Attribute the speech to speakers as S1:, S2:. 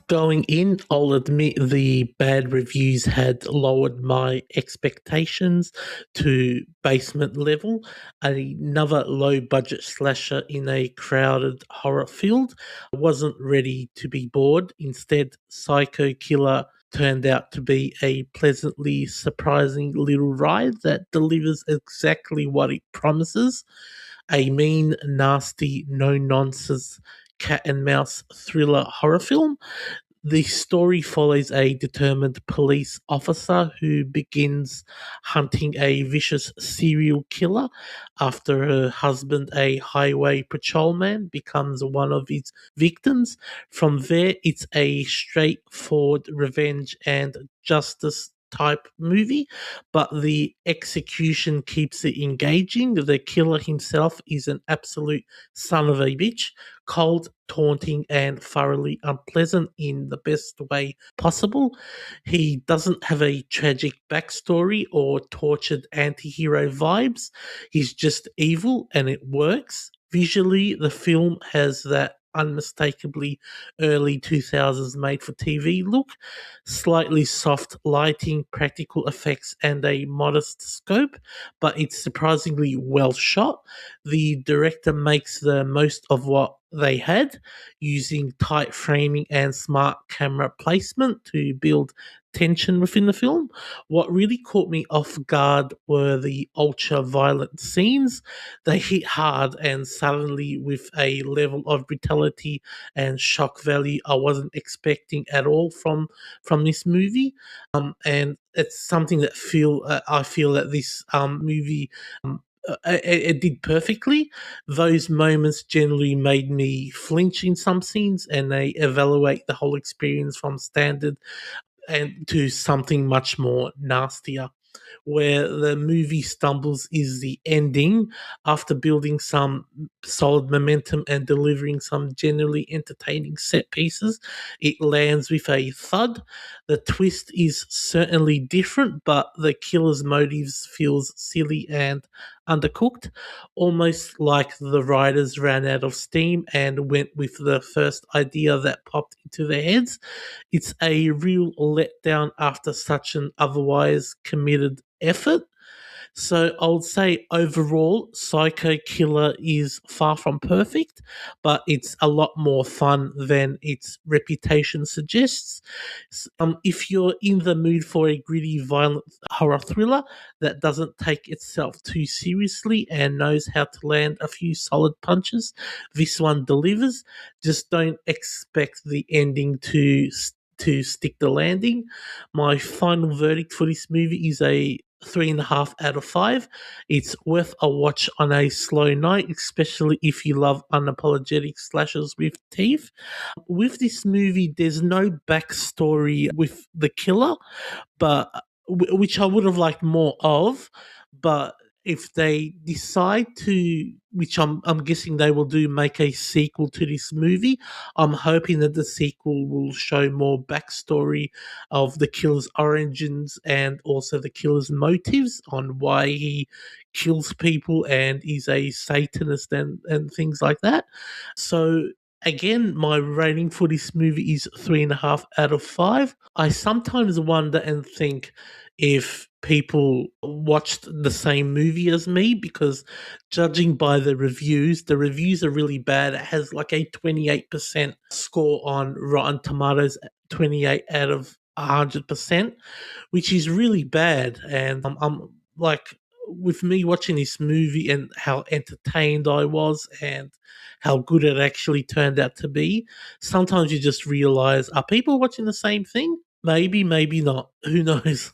S1: Going in, I'll admit the bad reviews had lowered my expectations to basement level. Another low budget slasher in a crowded horror field. I wasn't ready to be bored. Instead, Psycho Killer turned out to be a pleasantly surprising little ride that delivers exactly what it promises: a mean, nasty, no nonsense cat and mouse thriller horror film. The story follows a determined police officer who begins hunting a vicious serial killer after her husband, a highway patrolman, becomes one of his victims. From there, it's a straightforward revenge and justice type movie, but the execution keeps it engaging. The killer himself is an absolute son of a bitch, cold, taunting, and thoroughly unpleasant in the best way possible. He doesn't have a tragic backstory or tortured anti hero vibes. He's just evil and it works. Visually, the film has that unmistakably early 2000s made for TV look, slightly soft lighting, practical effects, and a modest scope, but it's surprisingly well shot. The director makes the most of what they had, using tight framing and smart camera placement to build tension within the film. What really caught me off guard were the ultra violent scenes. They hit hard and suddenly with a level of brutality and shock value I wasn't expecting at all from this movie. And it's something that feel I feel that this movie it did perfectly. Those moments generally made me flinch in some scenes, and they evaluate the whole experience from standard and to something much more nastier. Where the movie stumbles is the ending. After building some solid momentum and delivering some generally entertaining set pieces, it lands with a thud. The twist is certainly different, but the killer's motives feels silly and undercooked, almost like the writers ran out of steam and went with the first idea that popped into their heads. It's a real letdown after such an otherwise committed effort. So I would say overall, Psycho Killer is far from perfect, but it's a lot more fun than its reputation suggests. If you're in the mood for a gritty, violent horror thriller that doesn't take itself too seriously and knows how to land a few solid punches, this one delivers. Just don't expect the ending to stick the landing. My final verdict for this movie is a 3.5 out of 5. It's worth a watch on a slow night, especially if you love unapologetic slashers with teeth. With this movie, there's no backstory with the killer, but which I would have liked more of. But if they decide to, which I'm guessing they will do, make a sequel to this movie, I'm hoping that the sequel will show more backstory of the killer's origins and also the killer's motives on why he kills people and is a Satanist and things like that. So again, my rating for this movie is 3.5 out of 5. I sometimes wonder and think if people watched the same movie as me, because judging by the reviews are really bad. It has like a 28% score on Rotten Tomatoes, 28 out of 100%, which is really bad. And I'm like, with me watching this movie and how entertained I was and how good it actually turned out to be, sometimes you just realize, are people watching the same thing? Maybe, maybe not. Who knows?